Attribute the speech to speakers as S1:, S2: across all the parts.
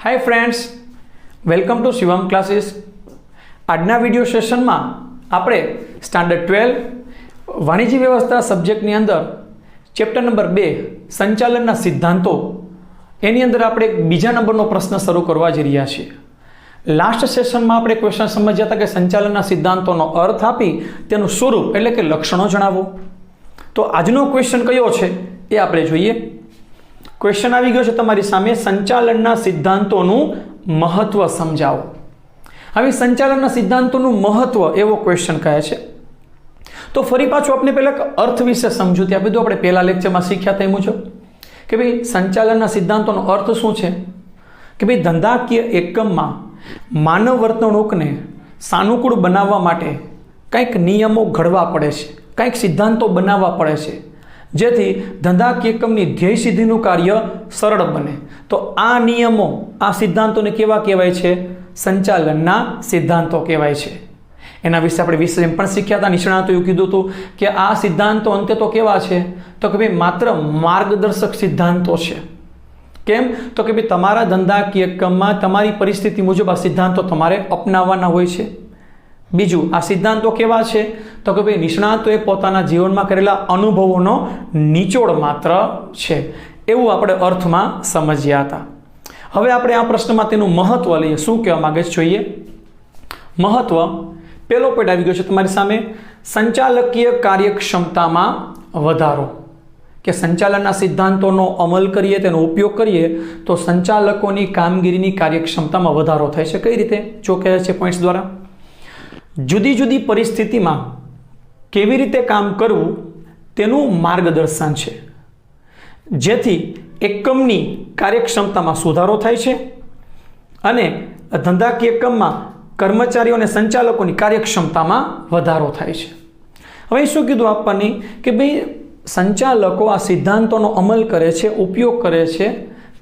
S1: Hi friends, welcome to Shivam classes. आजना video session में आपणे स्टैंडर्ड 12 वाणिज्य व्यवस्था सब्जेक्टनी अंदर चैप्टर नंबर 2 संचालनना सिद्धांतो एनी अंदर आपणे बीजा नंबरनो प्रश्न शरू करवा जई रह्या छीए। लास्ट सेशन में आपणे क्वेश्चन समझ्या था कि संचालनना सिद्धांतोनो अर्थ आपी तेनुं स्वरूप एटले के लक्षणों जणावो। तो आजनो क्वेश्चन कयो छे ए आपणे जोईए। क्वेश्चन આવી ગયો છે તમારી સામે, સંચાલનના સિદ્ધાંતોનું મહત્વ સમજાવો। હવે સંચાલનના સિદ્ધાંતોનું મહત્વ એવો ક્વેશ્ચન કહે છે। તો ફરી પાછું આપણે પહેલા અર્થ વિશે સમજૂતી આપી દો। આપણે પહેલા લેક્ચરમાં શીખ્યા તે મુજબ કે ભાઈ સંચાલનના સિદ્ધાંતોનો અર્થ શું છે કે ભાઈ ધંધાકીય એકમમાં માનવ વર્તણૂકને સાનુકૂળ બનાવવા માટે કંઈક નિયમો ઘડવા પડે છે, કંઈક સિદ્ધાંતો બનાવવા પડે છે, જેથી ધંધાકીય એકમની ધ્યેય સિદ્ધિનું કાર્ય સરળ બને। તો આ નિયમો, આ સિદ્ધાંતોને કેવા કહેવાય છે? સંચાલનના સિદ્ધાંતો કહેવાય છે। એના વિશે આપણે વિષયમાં પણ શીખ્યા હતા। નિષ્ણાતો એવું કીધું હતું કે આ સિદ્ધાંતો અંતે તો કેવા છે તો કે ભાઈ માત્ર માર્ગદર્શક સિદ્ધાંતો છે। કેમ તો કે ભાઈ તમારા ધંધાકીય એકમમાં તમારી પરિસ્થિતિ મુજબ આ સિદ્ધાંતો તમારે અપનાવવાના હોય છે। बीजू आ सिद्धांतों केवा छे तो कि भाई निष्णातोए पोताना जीवनमां करेला अनुभवोनो निचोड़ मात्र छे, एवुं आपणे अर्थमां समज्या हता। हवे आपणे आ प्रश्नमां तेनुं महत्व लईए। शुं कहेवा मागे छे जोईए। महत्व पहेलो पॉइंट आवी गयो छे तमारी सामे, संचालकीय कार्यक्षमतामां वधारो। के संचालनना सिद्धांतोनो अमल करीए, तेनो उपयोग करीए तो संचालकोनी कामगीरीनी कार्यक्षमतामां वधारो थाय छे। कई रीते जो कहे छे पॉइंट्स द्वारा जुदी जुदी परिस्थिति में केवी रीते काम करवू तेनुं मार्गदर्शन छे, जेथी एकमनी कार्यक्षमता में सुधारो थाय छे अने धंधाकीय एकम में कर्मचारीओ अने संचालकोनी कार्यक्षमता में वधारो थाय छे। हवे शुं कीधुं आपणे के भाई संचालको आ सिद्धांतोनो अमल करे छे, उपयोग करे छे,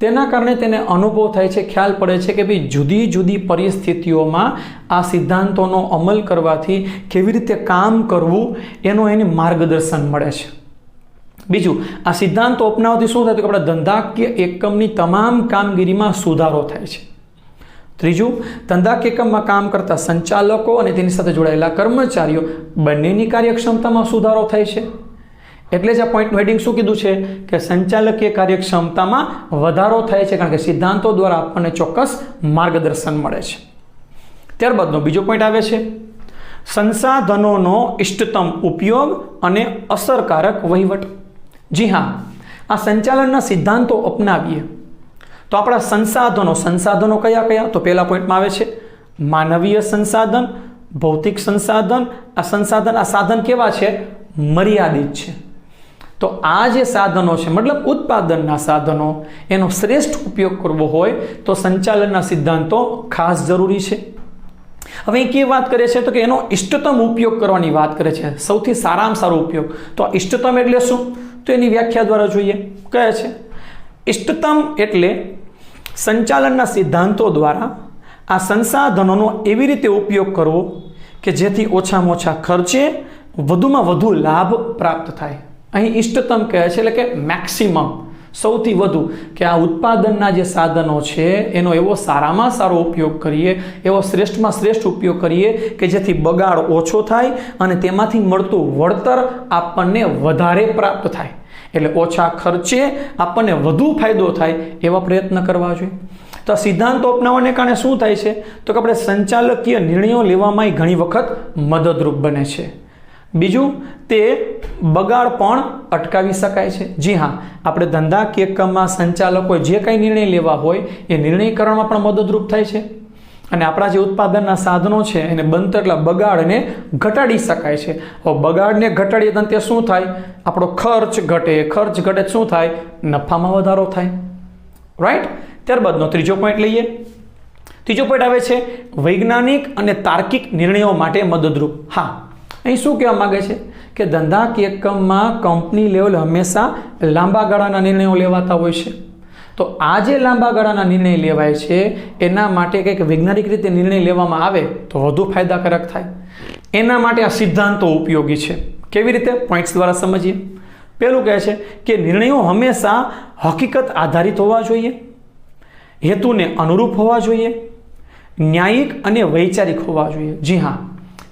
S1: तेना कारणे तेने अनुभव थाय छे, ख्याल पड़े छे कि भाई जुदी जुदी परिस्थितिओमां आ सिद्धांतोनो अमल करवाथी केवी रीते काम करवू एनो एने मार्गदर्शन मळे छे। बीजू आ सिद्धांतो अपनाववाथी शुं थाय तो के आपणा धंधाकीय एकमनी तमाम कामगीरीमां सुधारो थाय छे। त्रीजू, धंधाकीय एकममां काम करता संचालको अने तेनी साथे जोडाયેલા कर्मचारीओ बंनेनी कार्यक्षमतामां सुधारो थाय छे। એટલે જ આ પોઈન્ટનું હેડિંગ શું કીધું છે કે સંચાલકીય કાર્યક્ષમતામાં વધારો થાય છે, કારણ કે સિદ્ધાંતો દ્વારા આપણને ચોક્કસ માર્ગદર્શન મળે છે। ત્યારબાદનો બીજો પોઈન્ટ આવે છે સંસાધનોનો ઇષ્ટતમ ઉપયોગ અને અસરકારક વહીવટ। જી હા, આ સંચાલનના સિદ્ધાંતો અપનાવીએ તો આપણા સંસાધનો કયા કયા? તો પહેલા પોઈન્ટમાં આવે છે માનવીય સંસાધન, ભૌતિક સંસાધન। આ સાધન કેવા છે? મર્યાદિત છે। तो आ जे साधनों छे मतलब उत्पादनना साधनों एनो श्रेष्ठ उपयोग करवो होय तो संचालनना सिद्धांतो खास जरूरी छे। हवे के बात करे छे तो कि एनो इष्टतम उपयोग करवानी बात करे छे, सौथी सारामां सारो उपयोग। तो आ इष्टतम एटले शुं तो एनी व्याख्या द्वारा जोईए। कहे छे इष्टतम एटले संचालनना सिद्धांतो द्वारा आ संसाधनोनो एवी रीते उपयोग करवो के जेथी ओछामां ओछा खर्चे वधुमां वधु लाभ प्राप्त थाय। અહીં ઇષ્ટતમ કહે છે એટલે કે મેક્સિમમ, સૌથી વધુ, કે આ ઉત્પાદનના જે સાધનો છે એનો એવો સારામાં સારો ઉપયોગ કરીએ, એવો શ્રેષ્ઠમાં શ્રેષ્ઠ ઉપયોગ કરીએ કે જેથી બગાડ ઓછો થાય અને તેમાંથી મળતું વળતર આપણને વધારે પ્રાપ્ત થાય, એટલે ઓછા ખર્ચે આપણને વધુ ફાયદો થાય એવા પ્રયત્ન કરવા જોઈએ। તો આ સિદ્ધાંતો અપનાવવાને કારણે શું થાય છે તો કે આપણે સંચાલકીય નિર્ણયો લેવામાં ઘણી વખત મદદરૂપ બને છે। बीजू ते बगाड़ पण अटकावी शकाय छे। जी हाँ, आपणे धंधाकीय एकममां संचालकोए जे कांई निर्णय लेवा होय ए निर्णय करवामां पण मददरूप थाय छे अने आपणा जे उत्पादनना साधनो छे एने बने तेटला बगाड़ने घटाडी शकाय छे। हवे बगाड़ने घटाडीए तो ते शुं थाय? आपणो खर्च घटे शुं थाय? नफामां वधारो थाय। राइट। त्यारबादनो त्रीजो पॉइंट लईए। त्रीजो पॉइंट आवे छे वैज्ञानिक अने तार्किक निर्णयो माटे मददरूप। हाँ, અહીં શું કહેવા માગે છે કે ધંધાકીય એકમમાં કંપની લેવલ હંમેશા લાંબા ગાળાના નિર્ણયો લેવાતા હોય છે। તો આ જે લાંબા ગાળાના નિર્ણય લેવાય છે એના માટે કંઈક વૈજ્ઞાનિક રીતે નિર્ણય લેવામાં આવે તો વધુ ફાયદાકારક થાય, એના માટે આ સિદ્ધાંતો ઉપયોગી છે। કેવી રીતે? પોઈન્ટ્સ દ્વારા સમજીએ। પહેલું કહે છે કે નિર્ણયો હંમેશા હકીકત આધારિત હોવા જોઈએ। હેતુને અનુરૂપ હોવા જોઈએ, ન્યાયિક અને વૈચારિક હોવા જોઈએ. જી હા,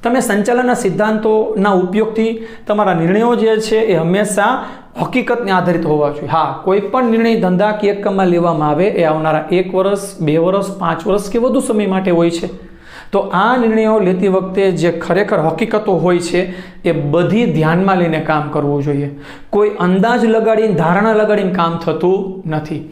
S1: તમે સંચાલનના સિદ્ધાંતોના ઉપયોગથી તમારા નિર્ણયો જે છે એ હંમેશા હકીકતને આધારિત હોવા જોઈએ. હા, કોઈ પણ નિર્ણય ધંધાકીય એકમમાં લેવામાં આવે એ આવનારા 1 વર્ષ, 2 વર્ષ, 5 વર્ષ કે વધુ સમય માટે હોય છે. તો આ નિર્ણયો લેતી વખતે જે ખરેખર હકીકતો હોય છે એ બધી ધ્યાનમાં લઈને કામ કરવું જોઈએ. કોઈ અંદાજ લગાડીને, ધારણા લગાડીને કામ થતું નથી.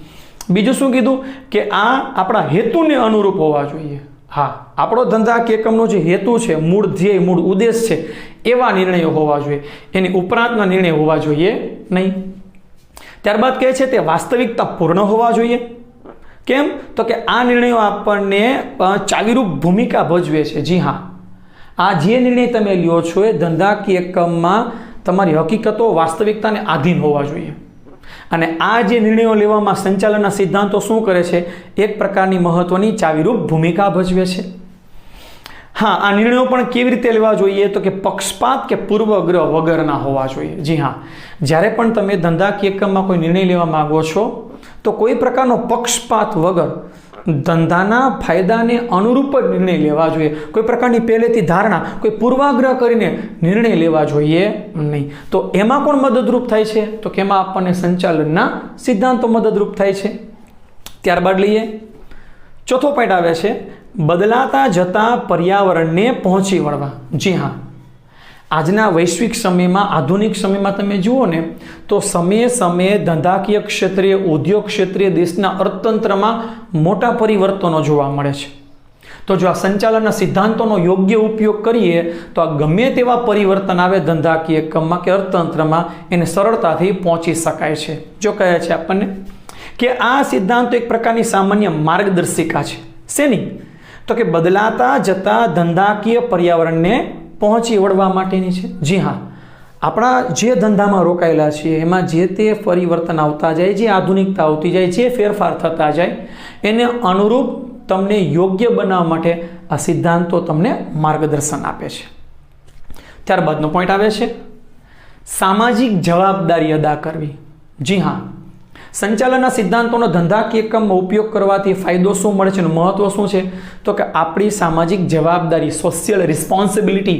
S1: બીજું શું કીધું કે આ આપણા હેતુને અનુરૂપ હોવા જોઈએ. હા, આપણો ધંધાકીય એકમનો જે હેતુ છે, મૂળ ધ્યેય, મૂળ ઉદ્દેશ છે, એવા નિર્ણયો હોવા જોઈએ. એની ઉપરાંતના નિર્ણય હોવા જોઈએ નહીં. ત્યારબાદ કહે છે તે વાસ્તવિકતા પૂર્ણ હોવા જોઈએ. કેમ? તો કે આ નિર્ણયો આપણને ચાવીરૂપ ભૂમિકા ભજવે છે. જી હા, આ જે નિર્ણય તમે લ્યો છો એ ધંધાકીય એકમમાં તમારી હકીકતો, વાસ્તવિકતાને આધીન હોવા જોઈએ. અને આ જે નિર્ણયો લેવામાં સંચાલનના સિદ્ધાંતો શું કરે છે? એક પ્રકારની મહત્વની ચાવીરૂપ ભૂમિકા ભજવે છે. હા, આ નિર્ણયો પણ કેવી રીતે લેવા જોઈએ? તો કે પક્ષપાત કે પૂર્વગ્રહ વગરના હોવા જોઈએ. જી હા, જ્યારે પણ તમે ધંધાકીય એકમમાં કોઈ નિર્ણય લેવા માંગો છો તો કોઈ પ્રકારનો પક્ષપાત વગર ધંધાના ફાયદાને અનુરૂપ જ નિર્ણય લેવા જોઈએ. કોઈ પ્રકારની પહેલેથી ધારણા, કોઈ પૂર્વાગ્રહ કરીને નિર્ણય લેવા જોઈએ નહીં. તો એમાં કોણ મદદરૂપ થાય છે? તો કે એમાં આપણને સંચાલનના સિદ્ધાંતો મદદરૂપ થાય છે. ત્યારબાદ લઈએ ચોથો પોઈન્ટ આવે છે બદલાતા જતા પર્યાવરણને પહોંચી વળવા. જી હા, આજના વૈશ્વિક સમયમાં, આધુનિક સમયમાં તમે જુઓ ને તો સમયે સમયે ધંધાકીય ક્ષેત્રે, ઉદ્યોગ ક્ષેત્રે, દેશના અર્થતંત્રમાં મોટા પરિવર્તનો જોવા મળે છે. તો જો આ સંચાલનના સિદ્ધાંતોનો યોગ્ય ઉપયોગ કરીએ તો આ ગમે તેવા પરિવર્તન આવે ધંધાકીય એકમમાં કે અર્થતંત્રમાં, એને સરળતાથી પહોંચી શકાય છે. જો કહે છે આપણને કે આ સિદ્ધાંતો એક પ્રકારની સામાન્ય માર્ગદર્શિકા છે. શેની? તો કે બદલાતા જતા ધંધાકીય પર્યાવરણને પહોંચી વળવા માટેની છે. જી હા, આપણા જે ધંધામાં રોકાયેલા છીએ એમાં જે તે પરિવર્તન આવતા જાય, જે આધુનિકતા આવતી જાય, જે ફેરફાર થતા જાય, એને અનુરૂપ તમને યોગ્ય બનાવવા માટે આ સિદ્ધાંતો તમને માર્ગદર્શન આપે છે. ત્યારબાદનો પોઈન્ટ આવે છે સામાજિક જવાબદારી અદા કરવી. જી હા, સંચાલનના સિદ્ધાંતોનો ધંધાકીય એકમમાં ઉપયોગ કરવાથી ફાયદો શું મળે છે અને મહત્વ શું છે? તો કે આપણી સામાજિક જવાબદારી, સોશિયલ રિસ્પોન્સિબિલિટી,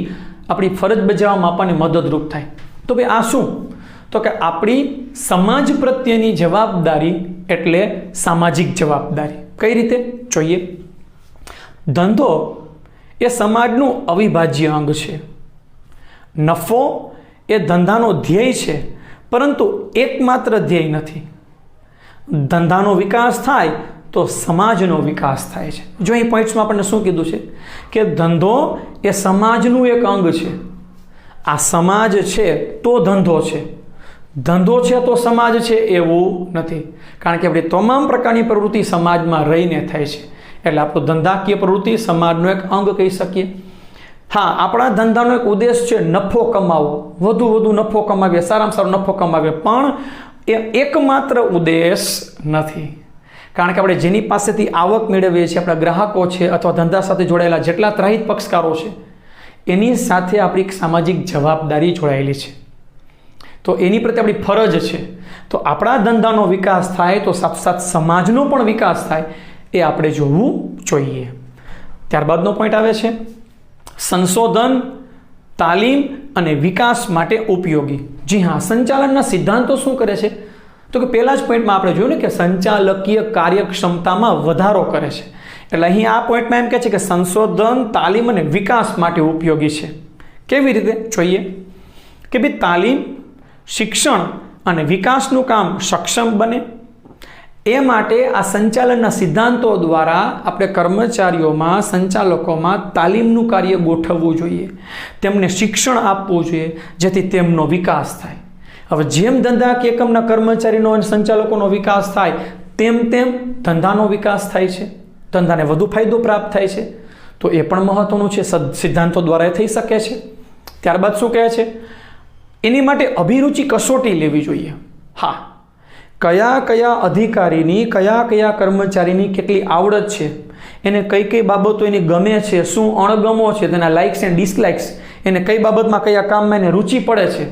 S1: આપણી ફરજ બજાવવામાં આપણને મદદરૂપ થાય. તો ભાઈ આ શું? તો કે આપણી સમાજ પ્રત્યેની જવાબદારી એટલે સામાજિક જવાબદારી. કઈ રીતે? જોઈએ. ધંધો એ સમાજનું અવિભાજ્ય અંગ છે. નફો એ ધંધાનો ધ્યેય છે, પરંતુ એકમાત્ર ધ્યેય નથી. ધંધાનો વિકાસ થાય તો સમાજનો વિકાસ થાય છે. જો અહીં પોઈન્ટ્સમાં આપણને શું કીધું છે કે ધંધો એ સમાજનું એક અંગ છે. આ સમાજ છે તો ધંધો છે, ધંધો છે તો સમાજ છે એવું નથી. કારણ કે આપણી તમામ પ્રકારની પ્રવૃત્તિ સમાજમાં રહીને થાય છે. એટલે આપણો ધંધાકીય પ્રવૃત્તિ સમાજનો એક અંગ કહી શકીએ. હા, આપણા ધંધાનો એક ઉદ્દેશ છે નફો કમાવવો, વધુ નફો કમાવીએ, સારામાં સારો નફો કમાવીએ, પણ એ એકમાત્ર ઉદ્દેશ નથી. કારણ કે આપણે જેની પાસેથી આવક મેળવીએ છીએ, આપણા ગ્રાહકો છે અથવા ધંધા સાથે જોડાયેલા જેટલા ત્રાહિત પક્ષકારો છે, એની સાથે આપણી સામાજિક જવાબદારી જોડાયેલી છે. તો એની પ્રત્યે આપણી ફરજ છે. તો આપણા ધંધાનો વિકાસ થાય તો સાથ સમાજનો પણ વિકાસ થાય, એ આપણે જોવું જોઈએ. ત્યારબાદનો પોઈન્ટ આવે છે સંશોધન, તાલીમ અને વિકાસ માટે ઉપયોગી. જી હા, સંચાલનના સિદ્ધાંતો શું કરે છે? તો કે પહેલા જ પોઈન્ટમાં આપણે જોયું ને કે સંચાલકીય કાર્યક્ષમતામાં વધારો કરે છે. એટલે અહીં આ પોઈન્ટમાં એમ કહે છે કે સંશોધન, તાલીમ અને વિકાસ માટે ઉપયોગી છે. કેવી રીતે? જોઈએ કે ભાઈ તાલીમ, શિક્ષણ અને વિકાસનું કામ સક્ષમ બને એ માટે આ સંચાલનના સિદ્ધાંતો દ્વારા આપણે કર્મચારીઓમાં, સંચાલકોમાં તાલીમનું કાર્ય ગોઠવવું જોઈએ, તેમને શિક્ષણ આપવું જોઈએ, જેથી તેમનો વિકાસ થાય. હવે જેમ ધંધાકીય એકમના કર્મચારીનો અને સંચાલકોનો વિકાસ થાય તેમ ધંધાનો વિકાસ થાય છે, ધંધાને વધુ ફાયદો પ્રાપ્ત થાય છે. તો એ પણ મહત્વનું છે, સિદ્ધાંતો દ્વારા થઈ શકે છે. ત્યારબાદ શું કહે છે? એની માટે અભિરુચિ કસોટી લેવી જોઈએ. હા, કયા અધિકારીની, કયા કર્મચારીની કેટલી આવડત છે, એને કઈ બાબતો એની ગમે છે, શું અણગમો છે, તેના લાઇક્સ એન્ડ ડિસલાઇક્સ, એને કઈ બાબતમાં, કયા કામમાં એને રુચિ પડે છે,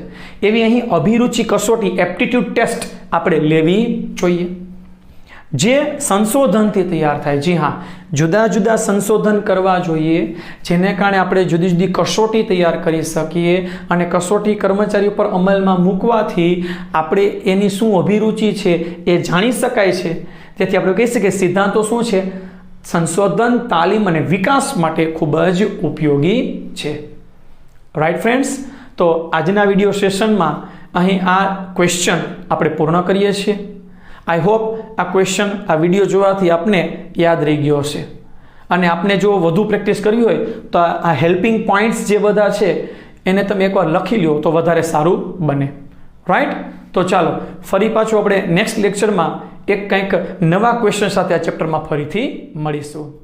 S1: એવી અહીં અભિરુચિ કસોટી, એપ્ટિટ્યૂડ ટેસ્ટ આપણે લેવી જોઈએ. જે સંશોધનથી તૈયાર થાય. જી હા, જુદા જુદા સંશોધન કરવા જોઈએ, જેને કારણે આપણે જુદી જુદી કસોટી તૈયાર કરી શકીએ અને કસોટી કર્મચારીઓ પર અમલમાં મૂકવાથી આપણે એની શું અભિરુચિ છે એ જાણી શકાય છે. તેથી આપણે કહી શકીએ સિદ્ધાંતો શું છે? સંશોધન, તાલીમ અને વિકાસ માટે ખૂબ જ ઉપયોગી છે. રાઈટ ફ્રેન્ડ્સ, તો આજના વિડીયો સેશનમાં અહીં આ ક્વેશ્ચન આપણે પૂર્ણ કરીએ છીએ. આઈ હોપ આ ક્વેશ્ચન, આ વિડીયો જોવાથી આપને યાદ રહી ગયો હશે અને આપને જો વધુ પ્રેક્ટિસ કરવી હોય તો આ હેલ્પિંગ પોઈન્ટ્સ જે બધા છે એને તમે એકવાર લખી લો તો વધારે સારું બને. રાઈટ, તો ચાલો ફરી પાછું આપણે નેક્સ્ટ લેક્ચરમાં એક કંઈક નવા ક્વેશ્ચન સાથે આ ચેપ્ટરમાં ફરીથી મળીશું.